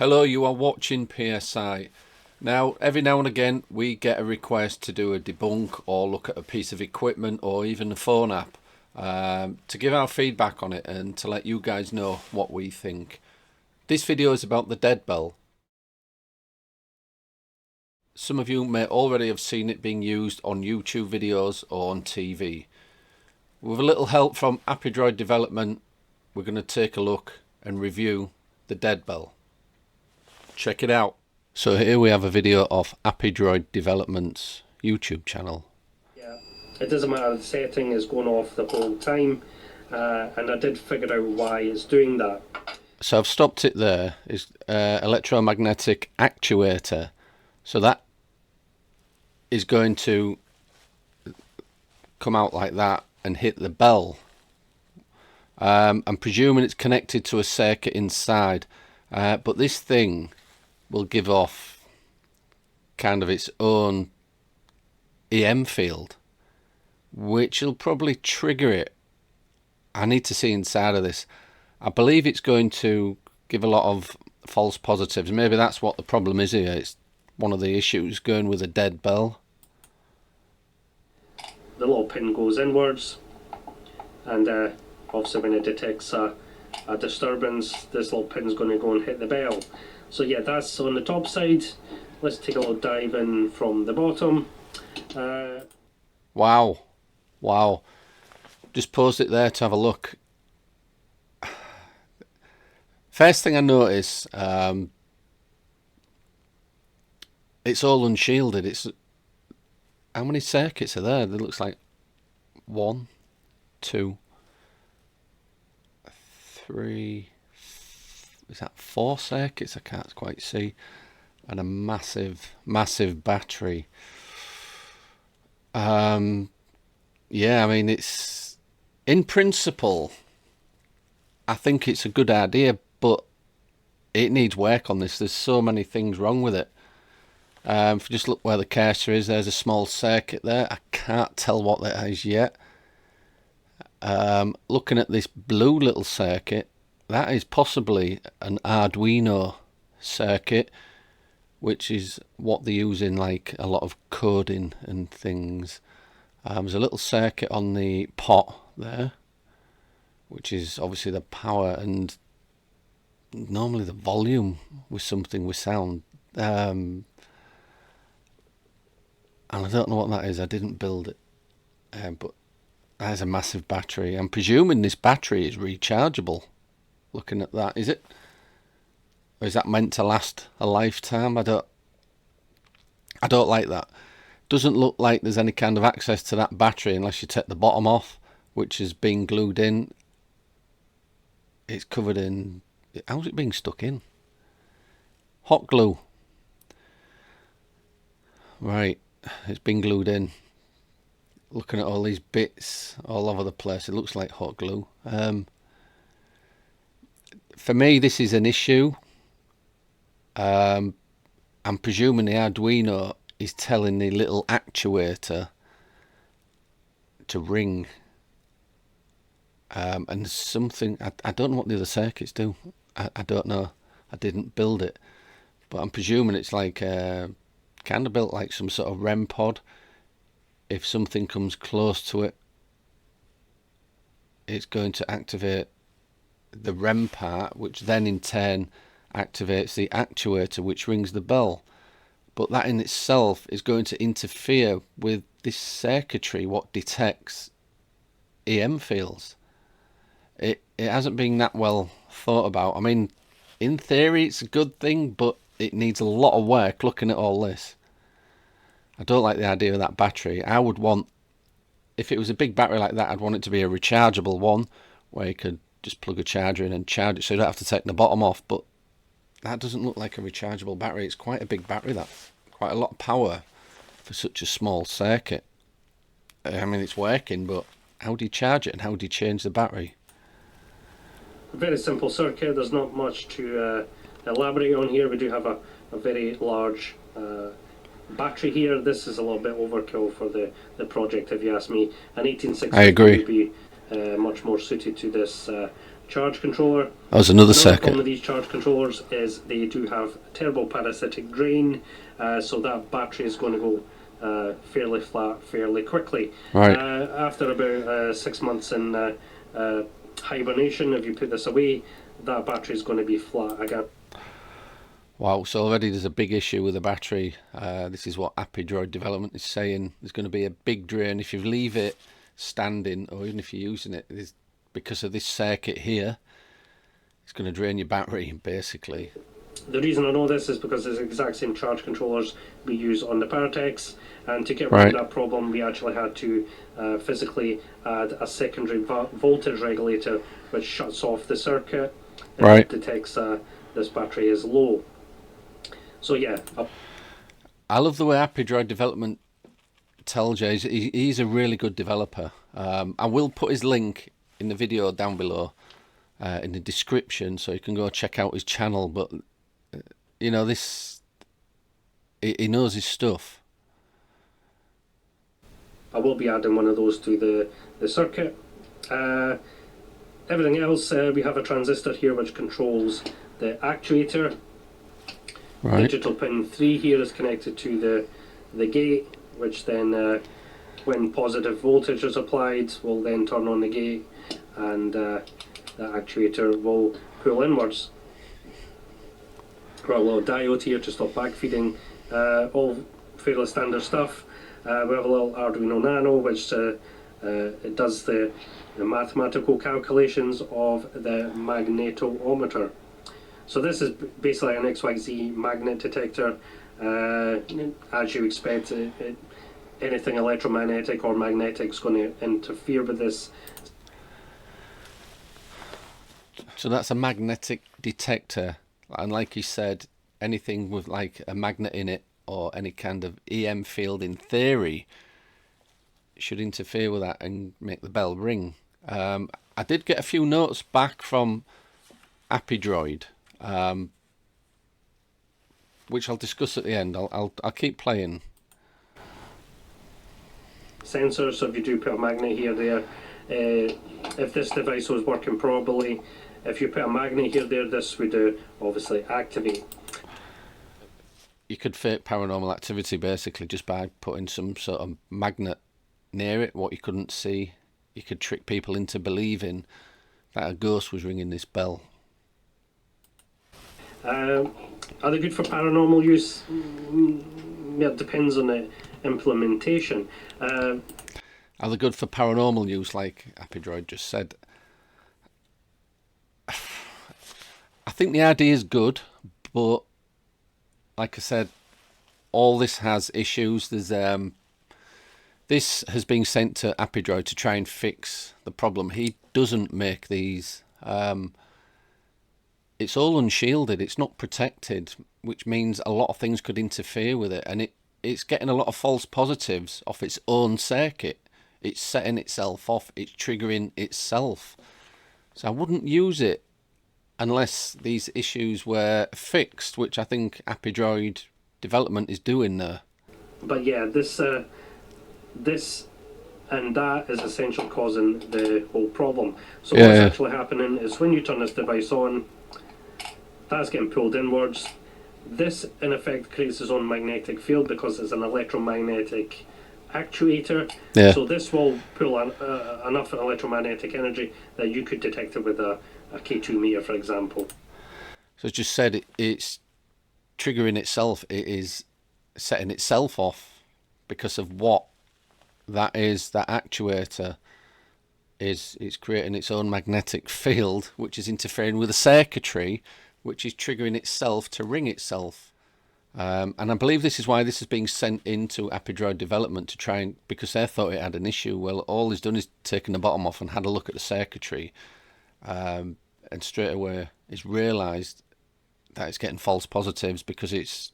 Hello, you are watching PSI. Now, every now and again, we get a request to do a debunk or look at a piece of equipment or even a phone app to give our feedback on it and to let you guys know what we think. This video is about the dead bell. Some of you may already have seen it being used on YouTube videos or on TV. With a little help from Appydroid development, we're going to take a look and review the dead bell. Check it out. So here we have a video of Appydroid Development's YouTube channel. Yeah, it doesn't matter, the setting is going off the whole time, and I did figure out why it's doing that. So I've stopped it there. It's electromagnetic actuator. So that is going to come out like that and hit the bell. I'm presuming it's connected to a circuit inside, but this thing will give off kind of its own EM field, which will probably trigger it. I need to see inside of this. I believe it's going to give a lot of false positives. Maybe that's what the problem is here. It's one of the issues going with a dead bell. The little pin goes inwards, and obviously when it detects a disturbance, this little pin's going to go and hit the bell. So yeah, that's on the top side. Let's take a little dive in from the bottom. Wow. Just paused it there to have a look. First thing I notice, it's all unshielded. It's how many circuits are there? There looks like 1, 2, 3. Is that 4 circuits? I can't quite see. And a massive battery. Yeah, I mean, it's in principle, I think it's a good idea, but it needs work on this. There's so many things wrong with it. If you just look where the cursor is, there's a small circuit there. I can't tell what that is yet. Looking at this blue little circuit, that is possibly an Arduino circuit, which is what they use in like a lot of coding and things. There's a little circuit on the pot there, which is obviously the power and normally the volume with something with sound. And I don't know what that is. I didn't build it, but that is a massive battery. I'm presuming this battery is rechargeable. Looking at that, is it? Or is that meant to last a lifetime? I don't like that. Doesn't look like there's any kind of access to that battery unless you take the bottom off, which is being glued in. It's covered in... How's it being stuck in? Hot glue. Right, it's been glued in. Looking at all these bits all over the place, it looks like hot glue. For me, this is an issue. I'm presuming the Arduino is telling the little actuator to ring. And something, I don't know what the other circuits do. I don't know. I didn't build it. But I'm presuming it's like kind of built like some sort of REM pod. If something comes close to it, it's going to activate the REM part, which then in turn activates the actuator, which rings the bell. But that in itself is going to interfere with this circuitry, what detects EM fields. It hasn't been that well thought about. I mean, in theory it's a good thing, but it needs a lot of work. Looking at all this, I don't like the idea of that battery. I would want, if it was a big battery like that, I'd want it to be a rechargeable one where you could just plug a charger in and charge it, so you don't have to take the bottom off. But that doesn't look like a rechargeable battery. It's quite a big battery, that. Quite a lot of power for such a small circuit. I mean, it's working, but how do you charge it and how do you change the battery? A very simple circuit. There's not much to elaborate on here. We do have a very large battery here. This is a little bit overkill for the project, if you ask me. An 1860 I agree. would be much more suited to this charge controller. That was another Another problem circuit. with these charge controllers is they do have terrible parasitic drain, so that battery is going to go fairly flat fairly quickly. Right. After about 6 months in hibernation, if you put this away, that battery is going to be flat again. Wow, so already there's a big issue with the battery. This is what Appydroid development is saying. There's going to be a big drain if you leave it standing, or even if you're using it. Because of this circuit here, it's going to drain your battery, basically. The reason I know this is because it's the exact same charge controllers we use on the Paratex, and to get rid Right. of that problem we actually had to physically add a secondary voltage regulator which shuts off the circuit and Right. detects this battery is low. So yeah, I love the way Appydroid development tells you. He's a really good developer. I will put his link in the video down below in the description, so you can go check out his channel. But you know, he knows his stuff. I will be adding one of those to the circuit. Everything else, we have a transistor here which controls the actuator. Right. Digital pin 3 here is connected to the gate, which then when positive voltage is applied will then turn on the gate, and the actuator will pull inwards. Got a little diode here to stop backfeeding, all fairly standard stuff. We have a little Arduino Nano which it does the mathematical calculations of the magnetometer. So this is basically an XYZ magnet detector. As you expect, anything electromagnetic or magnetic is going to interfere with this. So that's a magnetic detector, and like you said, anything with like a magnet in it or any kind of EM field, in theory, should interfere with that and make the bell ring. I did get a few notes back from Appydroid, which I'll discuss at the end. I'll keep playing. Sensors, so if you do put a magnet here there, if this device was working properly, if you put a magnet here there, this would obviously activate. You could fake paranormal activity basically just by putting some sort of magnet near it, what you couldn't see. You could trick people into believing that a ghost was ringing this bell. Are they good for paranormal use? Yeah, it depends on the implementation. Are they good for paranormal use, like Appydroid just said? I think the idea is good, but like I said, all this has issues. There's this has been sent to Appydroid to try and fix the problem. He doesn't make these. It's all unshielded. It's not protected, which means a lot of things could interfere with it, and it's getting a lot of false positives off its own circuit. It's setting itself off. It's triggering itself. So I wouldn't use it unless these issues were fixed, which I think Appydroid development is doing there. But yeah, this and that is essentially causing the whole problem. So what's actually happening is when you turn this device on, that's getting pulled inwards. This in effect creates its own magnetic field because it's an electromagnetic actuator. Yeah. So this will pull enough electromagnetic energy that you could detect it with a K2 meter, for example. So as just said, it's triggering itself. It is setting itself off because of what that is. That actuator is, it's creating its own magnetic field, which is interfering with the circuitry, which is triggering itself to ring itself. And I believe this is why this is being sent into Appydroid development to try and, because they thought it had an issue. Well, all it's done is taken the bottom off and had a look at the circuitry, and straight away it's realised that it's getting false positives because it's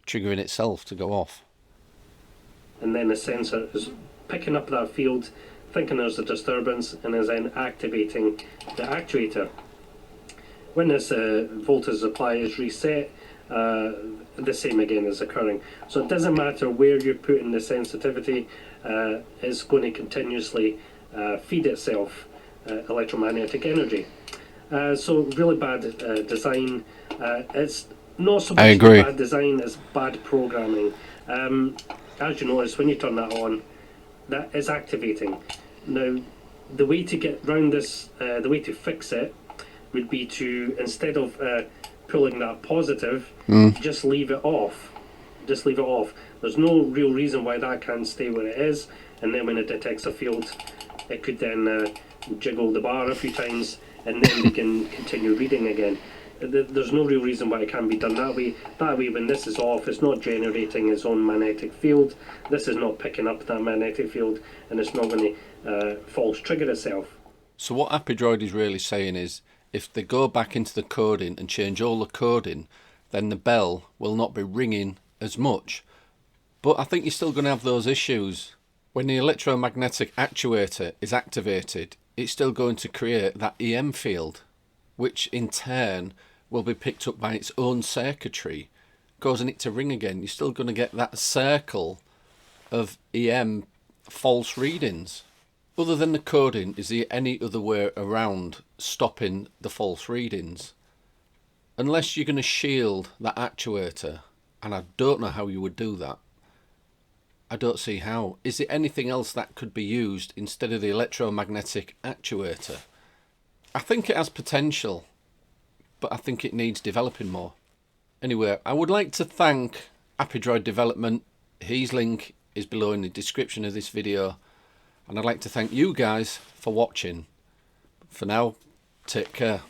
triggering itself to go off. And then the sensor is picking up that field, thinking there's a disturbance, and is then activating the actuator. When this voltage supply is reset, the same again is occurring. So it doesn't matter where you're putting the sensitivity, it's going to continuously feed itself. electromagnetic energy. So really bad design. It's not so I much the agree. bad design as bad programming. As you notice, when you turn that on, that is activating. Now, the way to get round this, the way to fix it, would be to, instead of pulling that positive, just leave it off. Just leave it off. There's no real reason why that can't stay where it is, and then when it detects a field, it could then jiggle the bar a few times, and then we can continue reading again. There's no real reason why it can't be done that way. That way, when this is off, it's not generating its own magnetic field. This is not picking up that magnetic field, and it's not going to false trigger itself. So what Appydroid is really saying is, if they go back into the coding and change all the coding, then the bell will not be ringing as much. But I think you're still going to have those issues. When the electromagnetic actuator is activated, it's still going to create that EM field, which in turn will be picked up by its own circuitry, causing it to ring again. You're still going to get that circle of EM false readings. Other than the coding, is there any other way around stopping the false readings? Unless you're going to shield that actuator, and I don't know how you would do that. I don't see how. Is there anything else that could be used instead of the electromagnetic actuator? I think it has potential, but I think it needs developing more. Anyway, I would like to thank Appydroid Development. His link is below in the description of this video. And I'd like to thank you guys for watching. For now, take care.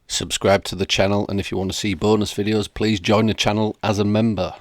Subscribe to the channel, and if you want to see bonus videos, please join the channel as a member.